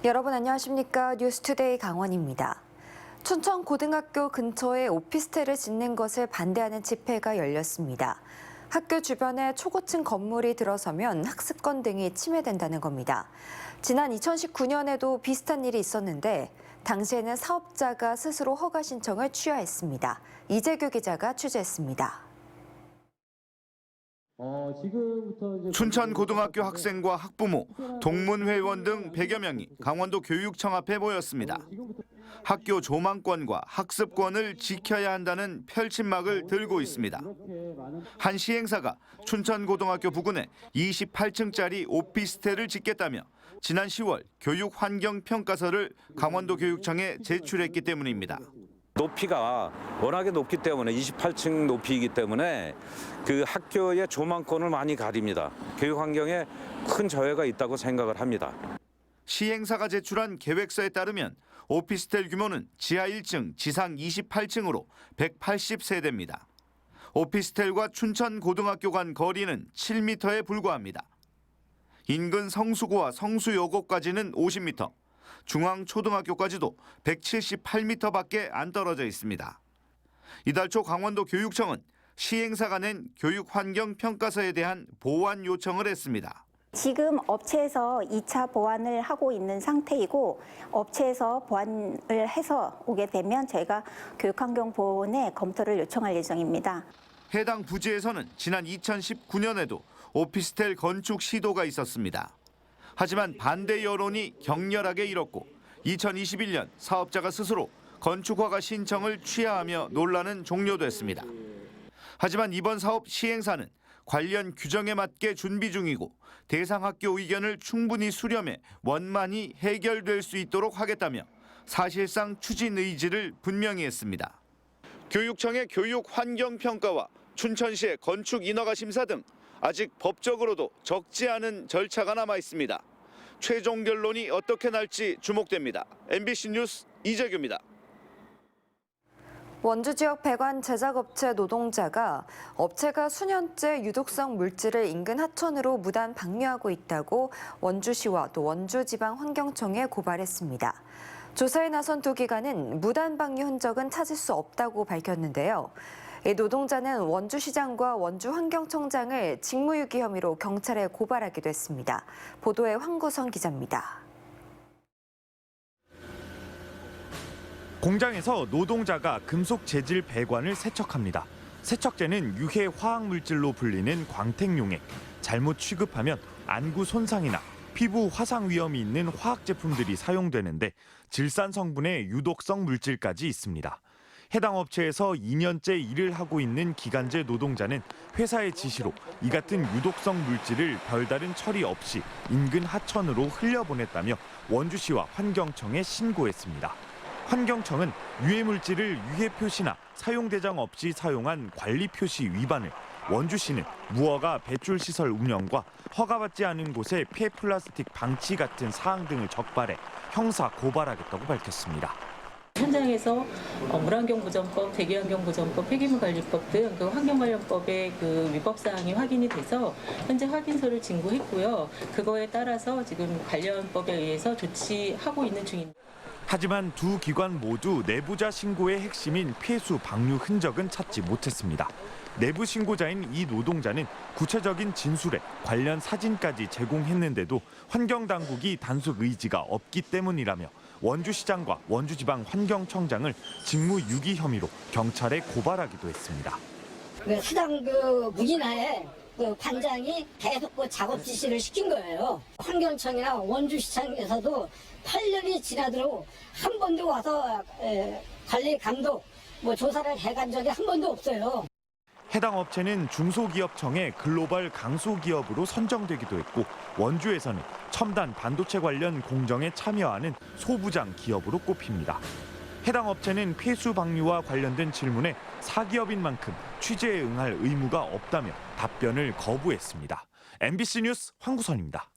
여러분 안녕하십니까? 뉴스투데이 강원입니다. 춘천고등학교 근처에 오피스텔을 짓는 것을 반대하는 집회가 열렸습니다. 학교 주변에 초고층 건물이 들어서면 학습권 등이 침해된다는 겁니다. 지난 2019년에도 비슷한 일이 있었는데 당시에는 사업자가 스스로 허가 신청을 취하했습니다. 이재규 기자가 취재했습니다. 춘천고등학교 학생과 학부모, 동문회원 등 100여 명이 강원도 교육청 앞에 모였습니다. 학교 조망권과 학습권을 지켜야 한다는 펼침막을 들고 있습니다. 한 시행사가 춘천고등학교 부근에 28층짜리 오피스텔을 짓겠다며 지난 10월 교육환경평가서를 강원도 교육청에 제출했기 때문입니다. 높이가 워낙에 높기 때문에 28층 높이이기 때문에 그 학교의 조망권을 많이 가립니다. 교육 환경에 큰 저해가 있다고 생각을 합니다. 시행사가 제출한 계획서에 따르면 오피스텔 규모는 지하 1층, 지상 28층으로 180세대입니다. 오피스텔과 춘천고등학교 간 거리는 7m에 불과합니다. 인근 성수고와 성수여고까지는 50m, 중앙초등학교까지도 178m밖에 안 떨어져 있습니다. 이달 초 강원도 교육청은 시행사가 낸 교육환경평가서에 대한 보완 요청을 했습니다. 지금 업체에서 2차 보완을 하고 있는 상태이고 업체에서 보완을 해서 오게 되면 저희가 교육환경보원에 검토를 요청할 예정입니다. 해당 부지에서는 지난 2019년에도 오피스텔 건축 시도가 있었습니다. 하지만 반대 여론이 격렬하게 일었고 2021년 사업자가 스스로 건축허가 신청을 취하하며 논란은 종료됐습니다. 하지만 이번 사업 시행사는 관련 규정에 맞게 준비 중이고 대상 학교 의견을 충분히 수렴해 원만히 해결될 수 있도록 하겠다며 사실상 추진 의지를 분명히 했습니다. 교육청의 교육환경평가와 춘천시의 건축인허가 심사 등 아직 법적으로도 적지 않은 절차가 남아 있습니다. 최종 결론이 어떻게 날지 주목됩니다. MBC 뉴스 이재규입니다. 원주 지역 배관 제작업체 노동자가 업체가 수년째 유독성 물질을 인근 하천으로 무단 방류하고 있다고 원주시와 또 원주지방환경청에 고발했습니다. 조사에 나선 두 기관은 무단 방류 흔적은 찾을 수 없다고 밝혔는데요. 이 노동자는 원주시장과 원주환경청장을 직무유기 혐의로 경찰에 고발하기도 했습니다. 보도에 황구선 기자입니다. 공장에서 노동자가 금속 재질 배관을 세척합니다. 세척제는 유해 화학물질로 불리는 광택용액. 잘못 취급하면 안구 손상이나 피부 화상 위험이 있는 화학 제품들이 사용되는데 질산 성분의 유독성 물질까지 있습니다. 해당 업체에서 2년째 일을 하고 있는 기간제 노동자는 회사의 지시로 이 같은 유독성 물질을 별다른 처리 없이 인근 하천으로 흘려보냈다며 원주시와 환경청에 신고했습니다. 환경청은 유해 물질을 유해 표시나 사용 대장 없이 사용한 관리 표시 위반을, 원주시는 무허가 배출 시설 운영과 허가받지 않은 곳에 폐플라스틱 방치 같은 사항 등을 적발해 형사 고발하겠다고 밝혔습니다. 현장에서 물환경보전법, 대기환경보전법, 폐기물관리법 등 그 환경관련법의 그 위법 사항이 확인이 돼서 현재 확인서를 진구했고요. 그거에 따라서 지금 관련 법에 의해서 조치하고 있는 중입니다. 하지만 두 기관 모두 내부자 신고의 핵심인 폐수 방류 흔적은 찾지 못했습니다. 내부 신고자인 이 노동자는 구체적인 진술에 관련 사진까지 제공했는데도 환경당국이 단속 의지가 없기 때문이라며 원주시장과 원주지방환경청장을 직무유기 혐의로 경찰에 고발하기도 했습니다. 시장 무기나에 관장이 계속 작업 지시를 시킨 거예요. 환경청이나 원주시청에서도 8년이 지나도록 한 번도 와서 관리 감독 조사를 해간 적이 한 번도 없어요. 해당 업체는 중소기업청의 글로벌 강소기업으로 선정되기도 했고 원주에서는 첨단 반도체 관련 공정에 참여하는 소부장 기업으로 꼽힙니다. 해당 업체는 폐수 방류와 관련된 질문에 사기업인 만큼 취재에 응할 의무가 없다며 답변을 거부했습니다. MBC 뉴스 황구선입니다.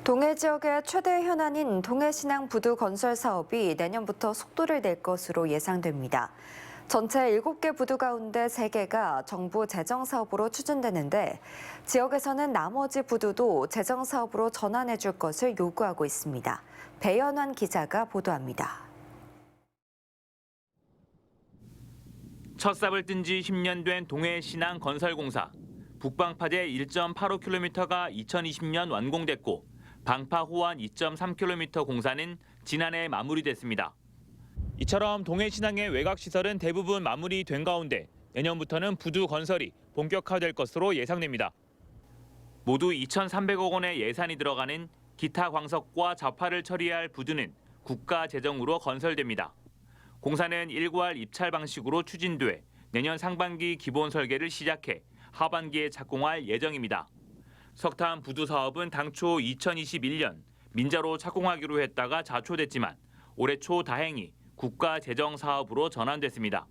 동해 지역의 최대 현안인 동해신항 부두 건설 사업이 내년부터 속도를 낼 것으로 예상됩니다. 전체 7개 부두 가운데 3개가 정부 재정 사업으로 추진되는데 지역에서는 나머지 부두도 재정 사업으로 전환해 줄 것을 요구하고 있습니다. 배연환 기자가 보도합니다. 첫 삽을 뜬 지 10년 된 동해신항 건설공사. 북방파제 1.85km가 2020년 완공됐고 방파 호환 2.3km 공사는 지난해 마무리됐습니다. 이처럼 동해신항의 외곽시설은 대부분 마무리된 가운데 내년부터는 부두 건설이 본격화될 것으로 예상됩니다. 모두 2,300억 원의 예산이 들어가는 기타 광석과 자파를 처리할 부두는 국가 재정으로 건설됩니다. 공사는 일괄 입찰 방식으로 추진돼 내년 상반기 기본 설계를 시작해 하반기에 착공할 예정입니다. 석탄 부두 사업은 당초 2021년 민자로 착공하기로 했다가 자초됐지만 올해 초 다행히 국가 재정 사업으로 전환됐습니다.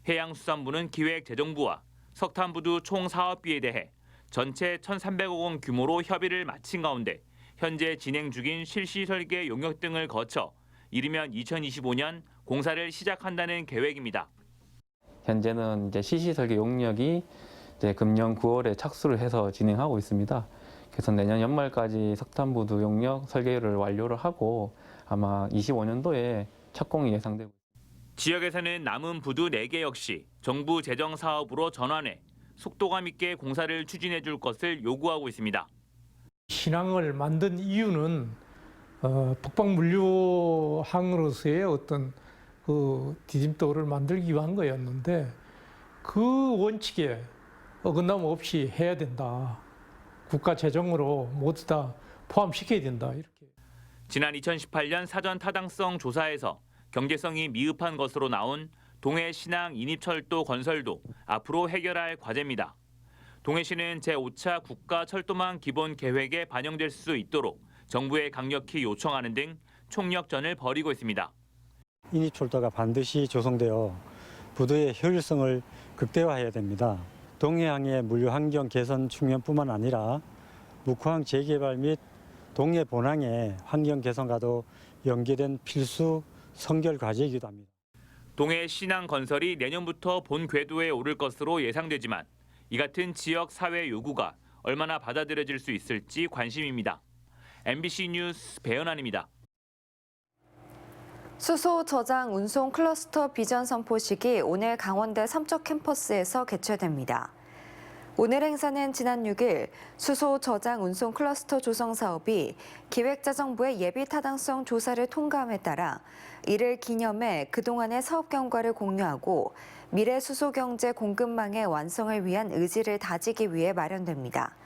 해양수산부는 기획재정부와 석탄 부두 총 사업비에 대해 전체 1,300억 원 규모로 협의를 마친 가운데 현재 진행 중인 실시 설계 용역 등을 거쳐 이르면 2025년 공사를 시작한다는 계획입니다. 현재는 이제 시시 설계 용역이 이제 금년 9월에 착수를 해서 진행하고 있습니다. 그래서 내년 연말까지 석탄부두 용역 설계를 완료를 하고 아마 25년도에 착공이 예상되고 있습니다. 지역에서는 남은 부두 4개 역시 정부 재정 사업으로 전환해 속도감 있게 공사를 추진해 줄 것을 요구하고 있습니다. 신항을 만든 이유는 북방 물류항으로서의 어떤 그 디딤돌을 만들기 위한 거였는데 그 원칙에 어긋남 없이 해야 된다. 국가 재정으로 모두 다 포함시켜야 된다. 이렇게. 지난 2018년 사전 타당성 조사에서 경제성이 미흡한 것으로 나온 동해신항 인입철도 건설도 앞으로 해결할 과제입니다. 동해시는 제5차 국가철도망 기본 계획에 반영될 수 있도록 정부에 강력히 요청하는 등 총력전을 벌이고 있습니다. 인입철도가 반드시 조성되어 부두의 효율성을 극대화해야 됩니다. 동해항의 물류 환경 개선 측면뿐만 아니라 묵호항 재개발 및 동해 본항의 환경 개선과도 연계된 필수 선결 과제이기도 합니다. 동해신항 건설이 내년부터 본 궤도에 오를 것으로 예상되지만 이 같은 지역 사회 요구가 얼마나 받아들여질 수 있을지 관심입니다. MBC 뉴스 배연환입니다. 수소 저장 운송 클러스터 비전 선포식이 오늘 강원대 삼척 캠퍼스에서 개최됩니다. 오늘 행사는 지난 6일 수소 저장 운송 클러스터 조성 사업이 기획자정부의 예비 타당성 조사를 통과함에 따라 이를 기념해 그동안의 사업 경과를 공유하고 미래 수소 경제 공급망의 완성을 위한 의지를 다지기 위해 마련됩니다.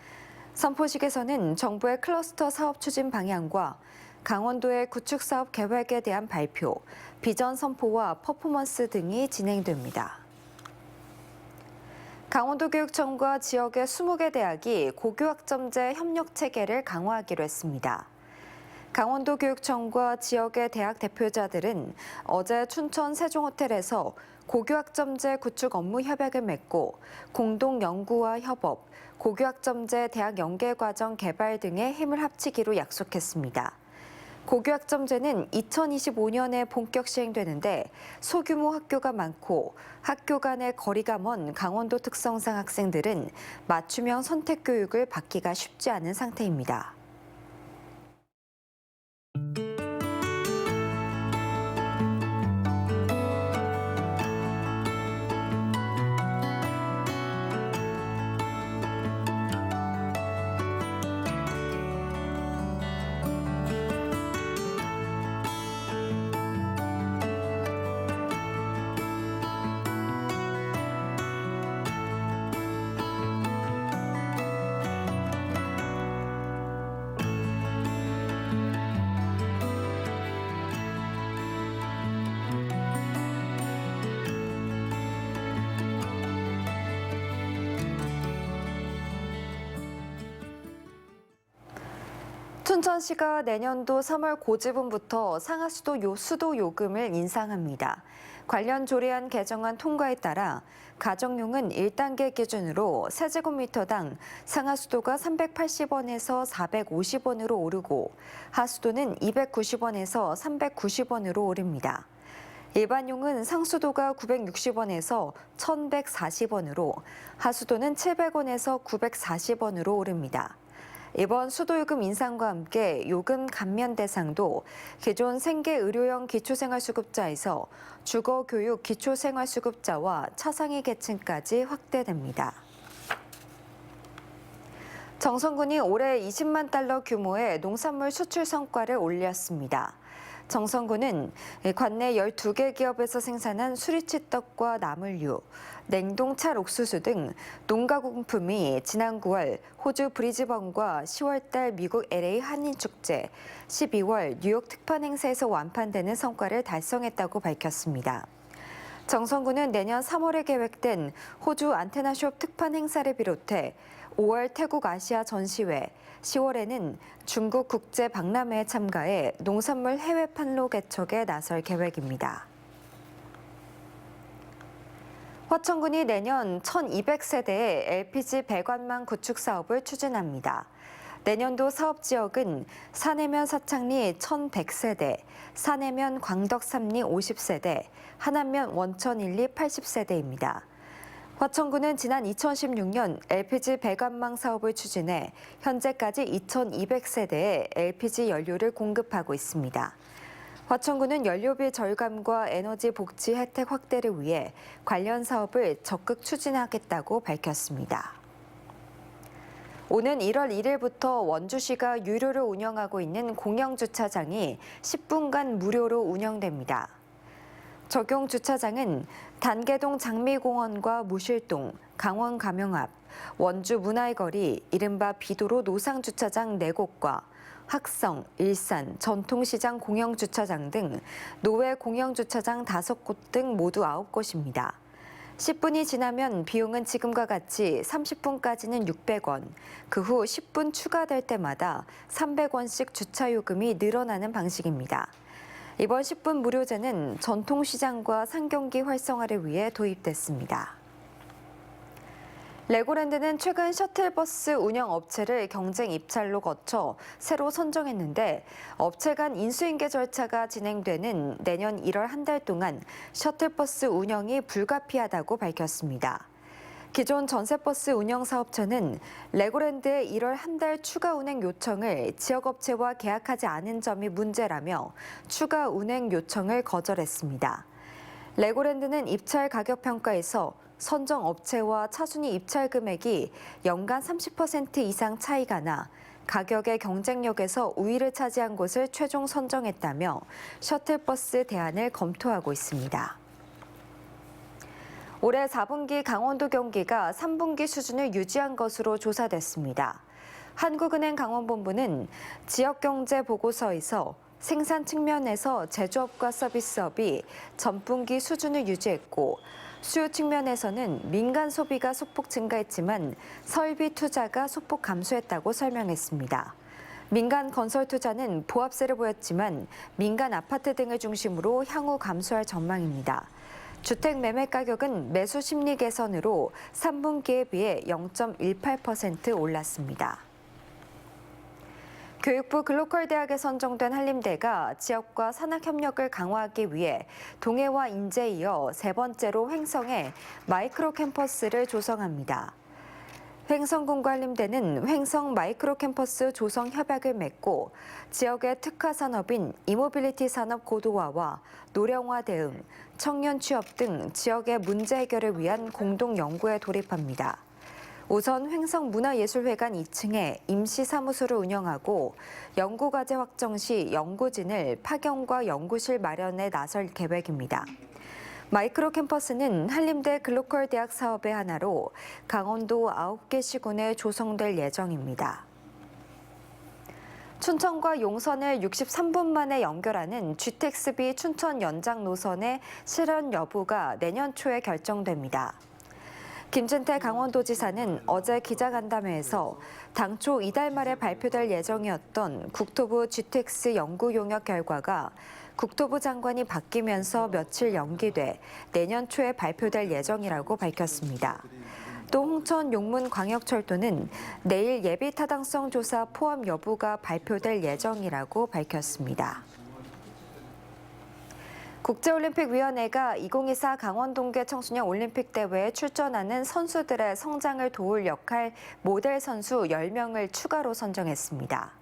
선포식에서는 정부의 클러스터 사업 추진 방향과 강원도의 구축 사업 계획에 대한 발표, 비전 선포와 퍼포먼스 등이 진행됩니다. 강원도교육청과 지역의 20개 대학이 고교학점제 협력 체계를 강화하기로 했습니다. 강원도교육청과 지역의 대학 대표자들은 어제 춘천 세종호텔에서 고교학점제 구축 업무 협약을 맺고 공동 연구와 협업, 고교학점제 대학 연계과정 개발 등에 힘을 합치기로 약속했습니다. 고교학점제는 2025년에 본격 시행되는데 소규모 학교가 많고 학교 간의 거리가 먼 강원도 특성상 학생들은 맞춤형 선택 교육을 받기가 쉽지 않은 상태입니다. 춘천시가 내년도 3월 고지분부터 상하수도 수도 요금을 인상합니다. 관련 조례안 개정안 통과에 따라 가정용은 1단계 기준으로 세제곱미터당 상하수도가 380원에서 450원으로 오르고 하수도는 290원에서 390원으로 오릅니다. 일반용은 상수도가 960원에서 1,140원으로, 하수도는 700원에서 940원으로 오릅니다. 이번 수도요금 인상과 함께 요금 감면 대상도 기존 생계의료형 기초생활수급자에서 주거교육 기초생활수급자와 차상위 계층까지 확대됩니다. 정성군이 올해 20만 달러 규모의 농산물 수출 성과를 올렸습니다. 정성군은 관내 12개 기업에서 생산한 수리치떡과 나물류, 냉동 찰옥수수 등 농가공품이 지난 9월 호주 브리즈번과 10월달 미국 LA 한인축제, 12월 뉴욕 특판 행사에서 완판되는 성과를 달성했다고 밝혔습니다. 정성군은 내년 3월에 계획된 호주 안테나숍 특판 행사를 비롯해 5월 태국 아시아 전시회, 10월에는 중국 국제 박람회에 참가해 농산물 해외 판로 개척에 나설 계획입니다. 화천군이 내년 1,200세대의 LPG 배관망 구축 사업을 추진합니다. 내년도 사업 지역은 산해면 사창리 1,100세대, 산해면 광덕삼리 50세대, 하남면 원천 1리 80세대입니다. 화천군은 지난 2016년 LPG 배관망 사업을 추진해 현재까지 2,200세대의 LPG 연료를 공급하고 있습니다. 화천군은 연료비 절감과 에너지 복지 혜택 확대를 위해 관련 사업을 적극 추진하겠다고 밝혔습니다. 오는 1월 1일부터 원주시가 유료로 운영하고 있는 공영주차장이 10분간 무료로 운영됩니다. 적용 주차장은 단계동 장미공원과 무실동, 강원 가명 앞, 원주 문화의 거리, 이른바 비도로 노상주차장 4곳과 학성, 일산, 전통시장 공영주차장 등 노외 공영주차장 5곳 등 모두 9곳입니다. 10분이 지나면 비용은 지금과 같이 30분까지는 600원, 그 후 10분 추가될 때마다 300원씩 주차요금이 늘어나는 방식입니다. 이번 10분 무료제는 전통시장과 상경기 활성화를 위해 도입됐습니다. 레고랜드는 최근 셔틀버스 운영 업체를 경쟁 입찰로 거쳐 새로 선정했는데 업체 간 인수인계 절차가 진행되는 내년 1월 한 달 동안 셔틀버스 운영이 불가피하다고 밝혔습니다. 기존 전세버스 운영 사업체는 레고랜드의 1월 한 달 추가 운행 요청을 지역업체와 계약하지 않은 점이 문제라며 추가 운행 요청을 거절했습니다. 레고랜드는 입찰 가격 평가에서 선정 업체와 차순위 입찰 금액이 연간 30% 이상 차이가 나 가격의 경쟁력에서 우위를 차지한 곳을 최종 선정했다며 셔틀버스 대안을 검토하고 있습니다. 올해 4분기 강원도 경기가 3분기 수준을 유지한 것으로 조사됐습니다. 한국은행 강원본부는 지역경제 보고서에서 생산 측면에서 제조업과 서비스업이 전분기 수준을 유지했고 수요 측면에서는 민간 소비가 소폭 증가했지만 설비 투자가 소폭 감소했다고 설명했습니다. 민간 건설 투자는 보합세를 보였지만 민간 아파트 등을 중심으로 향후 감소할 전망입니다. 주택 매매 가격은 매수 심리 개선으로 3분기에 비해 0.18% 올랐습니다. 교육부 글로컬 대학에 선정된 한림대가 지역과 산학 협력을 강화하기 위해 동해와 인제에 이어 세 번째로 횡성에 마이크로 캠퍼스를 조성합니다. 횡성군과 한림대는 횡성 마이크로 캠퍼스 조성 협약을 맺고 지역의 특화 산업인 이모빌리티 산업 고도화와 노령화 대응, 청년 취업 등 지역의 문제 해결을 위한 공동 연구에 돌입합니다. 우선 횡성문화예술회관 2층에 임시사무소를 운영하고 연구과제 확정 시 연구진을 파견과 연구실 마련에 나설 계획입니다. 마이크로 캠퍼스는 한림대 글로컬 대학 사업의 하나로 강원도 9개 시군에 조성될 예정입니다. 춘천과 용선을 63분 만에 연결하는 GTX-B 춘천 연장 노선의 실현 여부가 내년 초에 결정됩니다. 김진태 강원도지사는 어제 기자간담회에서 당초 이달 말에 발표될 예정이었던 국토부 GTX 연구 용역 결과가 국토부 장관이 바뀌면서 며칠 연기돼 내년 초에 발표될 예정이라고 밝혔습니다. 또 홍천 용문광역철도는 내일 예비 타당성 조사 포함 여부가 발표될 예정이라고 밝혔습니다. 국제올림픽위원회가 2024 강원동계 청소년 올림픽 대회에 출전하는 선수들의 성장을 도울 역할 모델 선수 10명을 추가로 선정했습니다.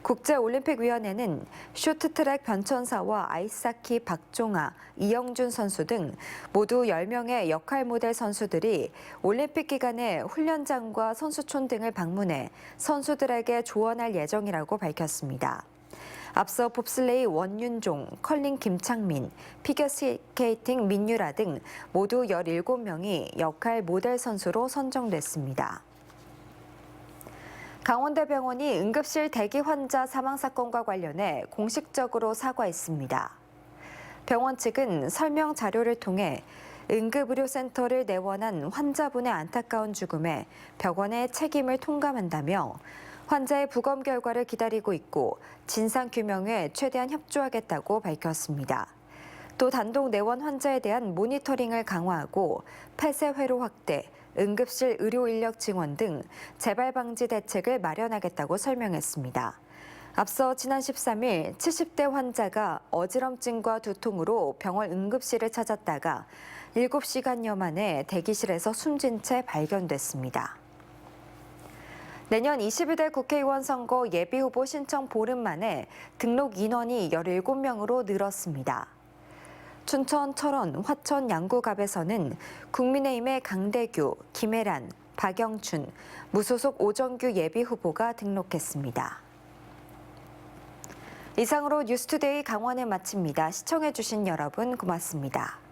국제올림픽위원회는 쇼트트랙 변천사와 아이스하키 박종아, 이영준 선수 등 모두 10명의 역할 모델 선수들이 올림픽 기간에 훈련장과 선수촌 등을 방문해 선수들에게 조언할 예정이라고 밝혔습니다. 앞서 봅슬레이 원윤종, 컬링 김창민, 피겨스케이팅 민유라 등 모두 17명이 역할 모델 선수로 선정됐습니다. 강원대병원이 응급실 대기 환자 사망 사건과 관련해 공식적으로 사과했습니다. 병원 측은 설명 자료를 통해 응급의료센터를 내원한 환자분의 안타까운 죽음에 병원의 책임을 통감한다며 환자의 부검 결과를 기다리고 있고 진상규명에 최대한 협조하겠다고 밝혔습니다. 또 단독 내원 환자에 대한 모니터링을 강화하고 폐쇄 회로 확대, 응급실 의료 인력 증원 등 재발 방지 대책을 마련하겠다고 설명했습니다. 앞서 지난 13일 70대 환자가 어지럼증과 두통으로 병원 응급실을 찾았다가 7시간여 만에 대기실에서 숨진 채 발견됐습니다. 내년 22대 국회의원 선거 예비후보 신청 보름 만에 등록 인원이 17명으로 늘었습니다. 춘천, 철원, 화천, 양구갑에서는 국민의힘의 강대규, 김혜란, 박영춘, 무소속 오정규 예비후보가 등록했습니다. 이상으로 뉴스투데이 강원을 마칩니다. 시청해주신 여러분 고맙습니다.